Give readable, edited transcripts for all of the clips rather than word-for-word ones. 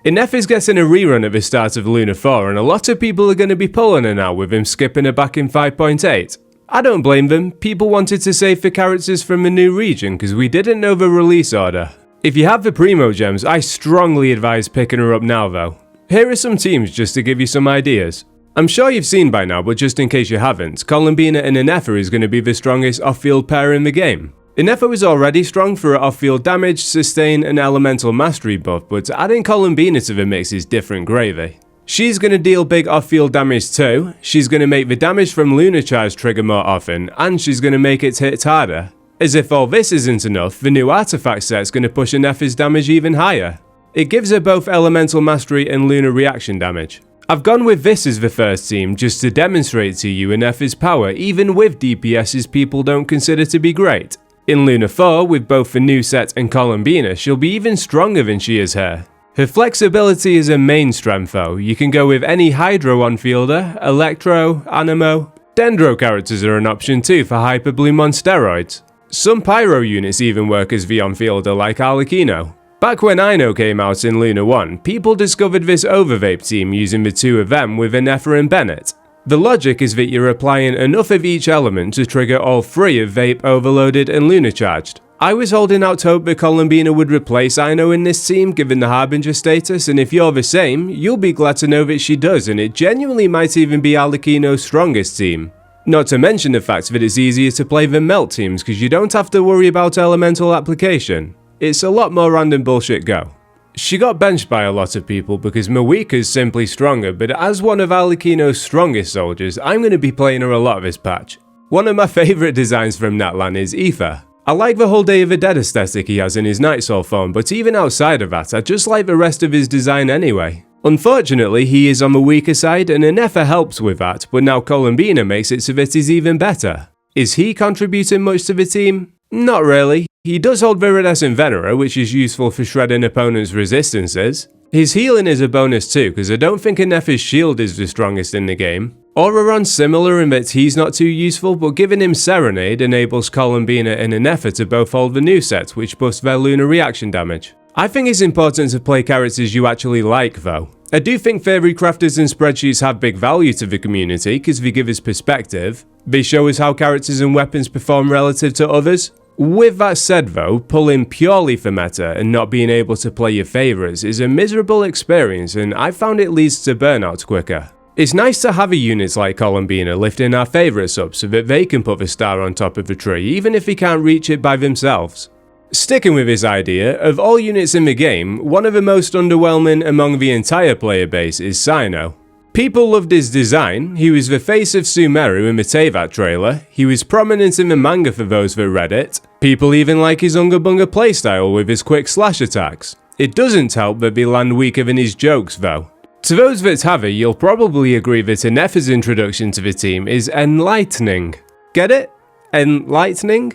Ineffa's getting a rerun at the start of Luna IV, and a lot of people are going to be pulling her now with him skipping her back in 5.8. I don't blame them, people wanted to save the characters from the new region because we didn't know the release order. If you have the Primo gems, I strongly advise picking her up now though. Here are some teams just to give you some ideas. I'm sure you've seen by now, but just in case you haven't, Columbina and Ineffa is going to be the strongest off-field pair in the game. Ineffa was already strong for her off-field damage, sustain and elemental mastery buff, but adding Columbina to the mix is different gravy. She's going to deal big off-field damage too, she's going to make the damage from Lunar Charge trigger more often, and she's going to make its hits harder. As if all this isn't enough, the new artifact set's going to push Ineffa's damage even higher. It gives her both elemental mastery and lunar reaction damage. I've gone with this as the first team just to demonstrate to you Ineffa's power even with DPSs people don't consider to be great. In Luna IV, with both the new set and Columbina, she'll be even stronger than she is here. Her flexibility is a main strength though, you can go with any Hydro on-fielder, Electro, Anemo. Dendro characters are an option too for Hyper Bloom on steroids. Some Pyro units even work as the on-fielder like Arlecchino. Back when Ino came out in Luna 1, people discovered this Overvape team using the two of them with Ineffa and Bennett. The logic is that you're applying enough of each element to trigger all three of Vape, Overloaded and Lunar Charged. I was holding out hope that Columbina would replace Ino in this team given the Harbinger status, and if you're the same, you'll be glad to know that she does, and it genuinely might even be Arlecchino's strongest team. Not to mention the fact that it's easier to play than Melt teams because you don't have to worry about elemental application. It's a lot more random bullshit go. She got benched by a lot of people because Mawika's simply stronger, but as one of Arlecchino's strongest soldiers, I'm going to be playing her a lot this patch. One of my favourite designs from Natlan is Aether. I like the whole Day of the Dead aesthetic he has in his Night Soul form, but even outside of that, I just like the rest of his design anyway. Unfortunately, he is on the weaker side and Ineffa helps with that, but now Columbina makes it so that he's even better. Is he contributing much to the team? Not really. He does hold Viridescent Venera, which is useful for shredding opponents' resistances. His healing is a bonus too, because I don't think Ineffa's shield is the strongest in the game. Auroron's similar in that he's not too useful, but giving him Serenade enables Columbina and Ineffa to both hold the new set, which buffs their lunar reaction damage. I think it's important to play characters you actually like though. I do think theory crafters and spreadsheets have big value to the community because they give us perspective. They show us how characters and weapons perform relative to others. With that said though, pulling purely for meta and not being able to play your favourites is a miserable experience and I found it leads to burnout quicker. It's nice to have a units like Columbina lifting our favourites up so that they can put the star on top of the tree even if they can't reach it by themselves. Sticking with this idea, of all units in the game, one of the most underwhelming among the entire player base is C0. People loved his design, he was the face of Sumeru in the Teyvat trailer, he was prominent in the manga for those that read it, people even like his Unga Bunga playstyle with his quick slash attacks. It doesn't help that they land weaker than his jokes though. To those that have it, you'll probably agree that Ineffa's introduction to the team is enlightening. Get it? Enlightening?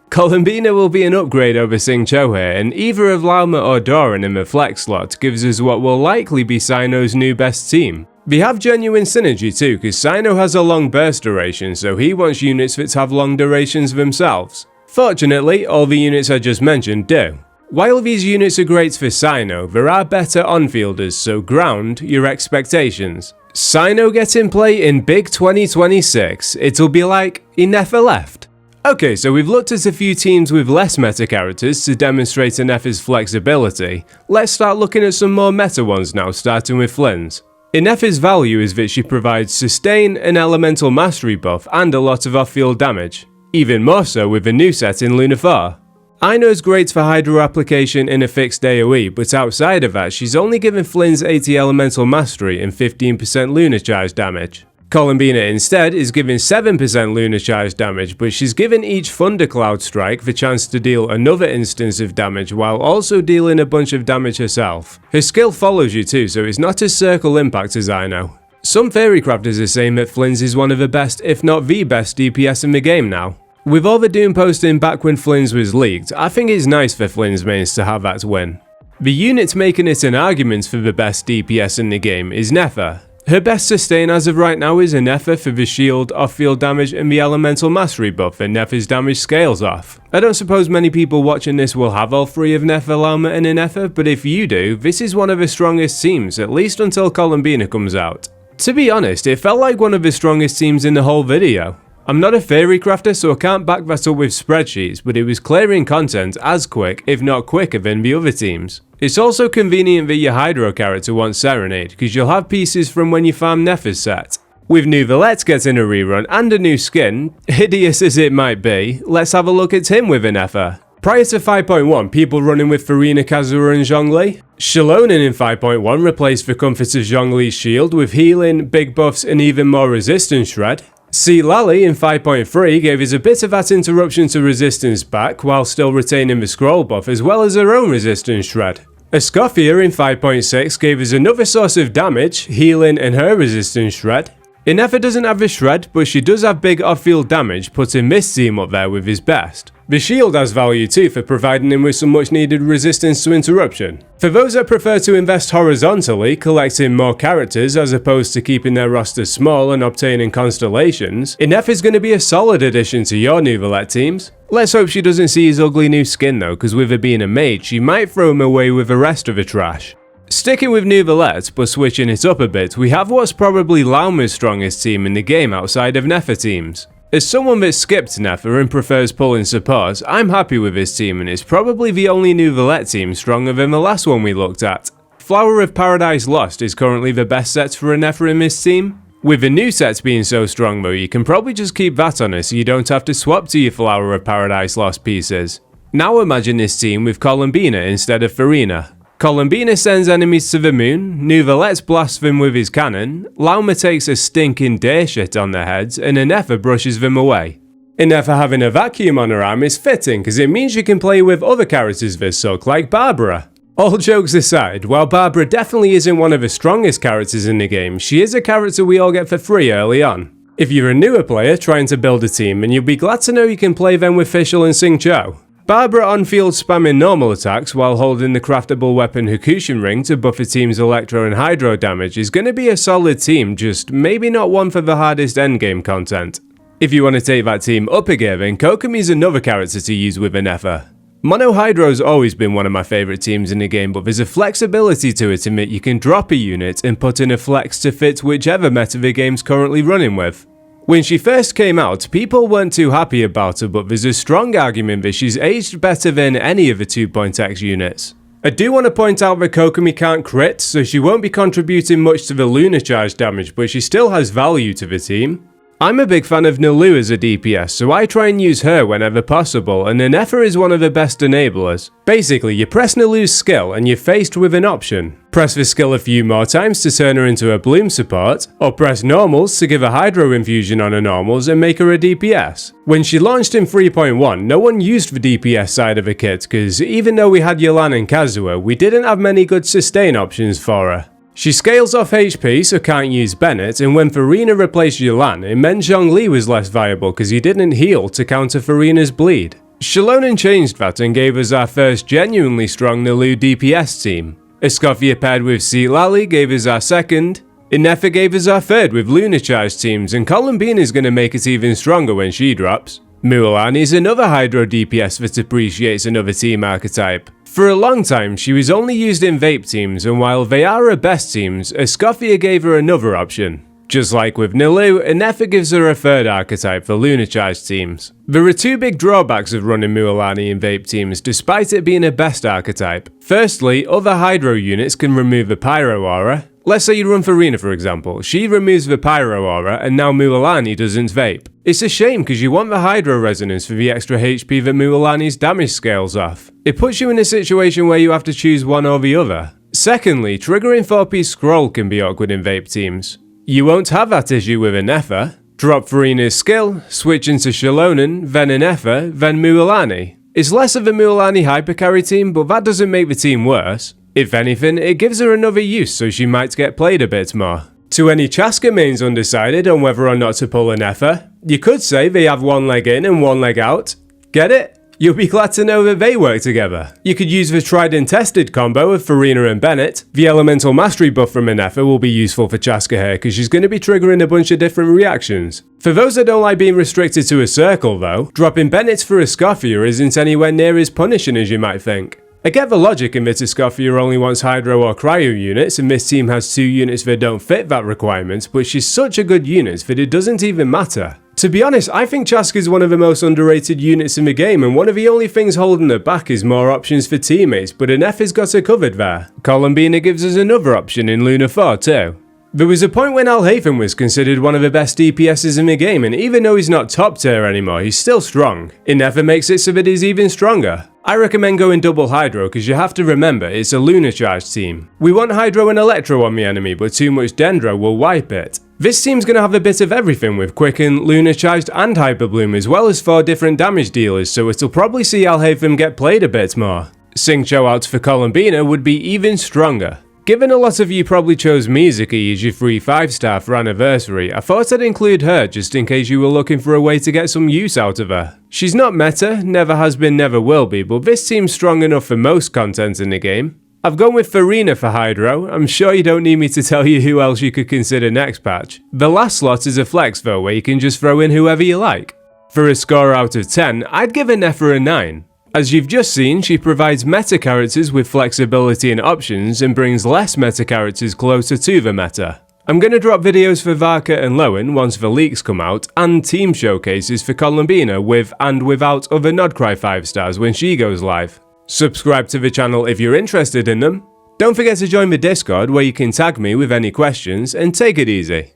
Columbina will be an upgrade over Xingqiu here, and either of Lauma or Doran in the flex slot gives us what will likely be C0's new best team. They have genuine synergy too, because C0 has a long burst duration, so he wants units that have long durations themselves. Fortunately, all the units I just mentioned do. While these units are great for C0, there are better on-fielders, so ground your expectations. C0 get in play in Big 2026, it'll be like Ineffa left. Okay, so we've looked at a few teams with less meta characters to demonstrate Ineffa's flexibility. Let's start looking at some more meta ones now, starting with Flynn's. Ineffa's value is that she provides sustain, an elemental mastery buff, and a lot of off-field damage. Even more so with the new set in Luna IV. Ino's great for Hydro application in a fixed AoE, but outside of that, she's only given Flynn's 80 elemental mastery and 15% lunar charge damage. Columbina instead is given 7% lunar charge damage, but she's given each Thundercloud strike the chance to deal another instance of damage while also dealing a bunch of damage herself. Her skill follows you too, so it's not as circle impact as Ino. Some theory crafters are saying that Flynn's is one of the best, if not the best DPS in the game now. With all the doom posting back when Flynn's was leaked, I think it's nice for Flynn's mains to have that win. The unit making it an argument for the best DPS in the game is Neffa. Her best sustain as of right now is Ineffa for the shield, off-field damage and the elemental mastery buff, and Ineffa's damage scales off. I don't suppose many people watching this will have all three of Ineffa, Lauma and Ineffa, but if you do, this is one of the strongest teams, at least until Columbina comes out. To be honest, it felt like one of the strongest teams in the whole video. I'm not a theory crafter, so I can't back that up with spreadsheets, but it was clearing content as quick, if not quicker, than the other teams. It's also convenient that your Hydro character wants Serenade, because you'll have pieces from when you farm Neffa's set. With new Valette getting a rerun and a new skin, hideous as it might be, let's have a look at him with Ineffa. Prior to 5.1, people running with Farina, Kazuha and Zhongli. Xiaolonen in 5.1 replaced the comfort of Zhongli's shield with healing, big buffs and even more resistance shred. C0 in 5.3 gave us a bit of that interruption to resistance back while still retaining the scroll buff as well as her own resistance shred. Escoffia in 5.6 gave us another source of damage, healing and her resistance shred. Ineffa doesn't have the shred, but she does have big off-field damage, putting this team up there with his best. The shield has value too for providing him with some much needed resistance to interruption. For those that prefer to invest horizontally, collecting more characters as opposed to keeping their roster small and obtaining constellations, Ineffa is going to be a solid addition to your new Valette teams. Let's hope she doesn't see his ugly new skin though, because with her being a mage, she might throw him away with the rest of the trash. Sticking with new Valette, but switching it up a bit, we have what's probably Lauma's strongest team in the game outside of Neffa teams. As someone that skipped Neffa and prefers pulling support, I'm happy with this team and it's probably the only new Valette team stronger than the last one we looked at. Flower of Paradise Lost is currently the best set for a Neffa in this team. With the new sets being so strong though, you can probably just keep that on her so you don't have to swap to your Flower of Paradise Lost pieces. Now imagine this team with Columbina instead of Farina. Columbina sends enemies to the moon, new Valette blasts them with his cannon, Lauma takes a stinking day shit on their heads, and Ineffa brushes them away. Ineffa having a vacuum on her arm is fitting because it means you can play with other characters this suck like Barbara. All jokes aside, while Barbara definitely isn't one of the strongest characters in the game, she is a character we all get for free early on. If you're a newer player trying to build a team, and you'll be glad to know you can play them with Fischl and Sing Cho. Barbara on-field spamming normal attacks while holding the craftable weapon Hakushin Ring to buff a team's Electro and Hydro damage is going to be a solid team, just maybe not one for the hardest endgame content. If you want to take that team up a gear, then Kokomi's another character to use with Ineffa. Mono Hydro's always been one of my favourite teams in the game, but there's a flexibility to it in that you can drop a unit and put in a flex to fit whichever meta the game's currently running with. When she first came out, people weren't too happy about her, but there's a strong argument that she's aged better than any of the 2.x units. I do want to point out that Kokomi can't crit, so she won't be contributing much to the Lunar Charge damage, but she still has value to the team. I'm a big fan of Nilou as a DPS, so I try and use her whenever possible, and Ineffa is one of the best enablers. Basically, you press Nilou's skill and you're faced with an option. Press the skill a few more times to turn her into a Bloom support, or press normals to give a Hydro infusion on her normals and make her a DPS. When she launched in 3.1, no one used the DPS side of her kit, because even though we had Yelan and Kazuha, we didn't have many good sustain options for her. She scales off HP so can't use Bennett, and when Farina replaced Yelan, it meant Zhongli was less viable because he didn't heal to counter Farina's bleed. Xiaolonen changed that and gave us our first genuinely strong Nilou DPS team. Escoffia paired with C0 gave us our second, Ineffa gave us our third with Lunar Charge teams, and Columbina is going to make it even stronger when she drops. Mulan is another Hydro DPS that appreciates another team archetype. For a long time, she was only used in vape teams, and while they are her best teams, Escoffia gave her another option. Just like with Nilou, Ineffa gives her a third archetype for Lunar Charge teams. There are two big drawbacks of running Mualani in vape teams, despite it being a best archetype. Firstly, other Hydro units can remove the Pyro Aura. Let's say you run Farina for example, she removes the Pyro Aura and now Mualani doesn't vape. It's a shame because you want the Hydro Resonance for the extra HP that Mualani's damage scales off. It puts you in a situation where you have to choose one or the other. Secondly, triggering 4-piece scroll can be awkward in vape teams. You won't have that issue with Ineffa. Drop Farina's skill, switch into Xiaolonen, then Ineffa, then Mualani. It's less of a Mualani hypercarry team, but that doesn't make the team worse. If anything, it gives her another use so she might get played a bit more. To any Chaska mains undecided on whether or not to pull Ineffa, you could say they have one leg in and one leg out. Get it? You'll be glad to know that they work together. You could use the tried and tested combo of Farina and Bennett. The elemental mastery buff from Ineffa will be useful for Chaska here because she's going to be triggering a bunch of different reactions. For those that don't like being restricted to a circle though, dropping Bennett for a Scoffia isn't anywhere near as punishing as you might think. I get the logic in that a Scoffia only wants Hydro or Cryo units and this team has 2 units that don't fit that requirement, but she's such a good unit that it doesn't even matter. To be honest, I think Chaska is one of the most underrated units in the game, and one of the only things holding her back is more options for teammates, but Ineffa's got her covered there. Columbina gives us another option in Luna IV too. There was a point when Alhaitham was considered one of the best DPSs in the game, and even though he's not top tier anymore, he's still strong. Ineffa makes it so that he's even stronger. I recommend going double Hydro because you have to remember it's a Lunar charged team. We want Hydro and Electro on the enemy, but too much Dendro will wipe it. This team's going to have a bit of everything with Quicken, Lunar charged and Hyper Bloom, as well as 4 different damage dealers, so it'll probably see Alhaitham get played a bit more. Xingqiu out for Columbina would be even stronger. Given a lot of you probably chose Mizuki as your free 5-star for anniversary, I thought I'd include her just in case you were looking for a way to get some use out of her. She's not meta, never has been, never will be, but this team's strong enough for most content in the game. I've gone with Farina for Hydro. I'm sure you don't need me to tell you who else you could consider next patch. The last slot is a flex though, where you can just throw in whoever you like. For a score out of 10, I'd give Ineffa a 9. As you've just seen, she provides meta characters with flexibility and options and brings less meta characters closer to the meta. I'm going to drop videos for Varka and Lowen once the leaks come out, and team showcases for Columbina with and without other Nodcry 5-stars when she goes live. Subscribe to the channel if you're interested in them. Don't forget to join the Discord where you can tag me with any questions, and take it easy.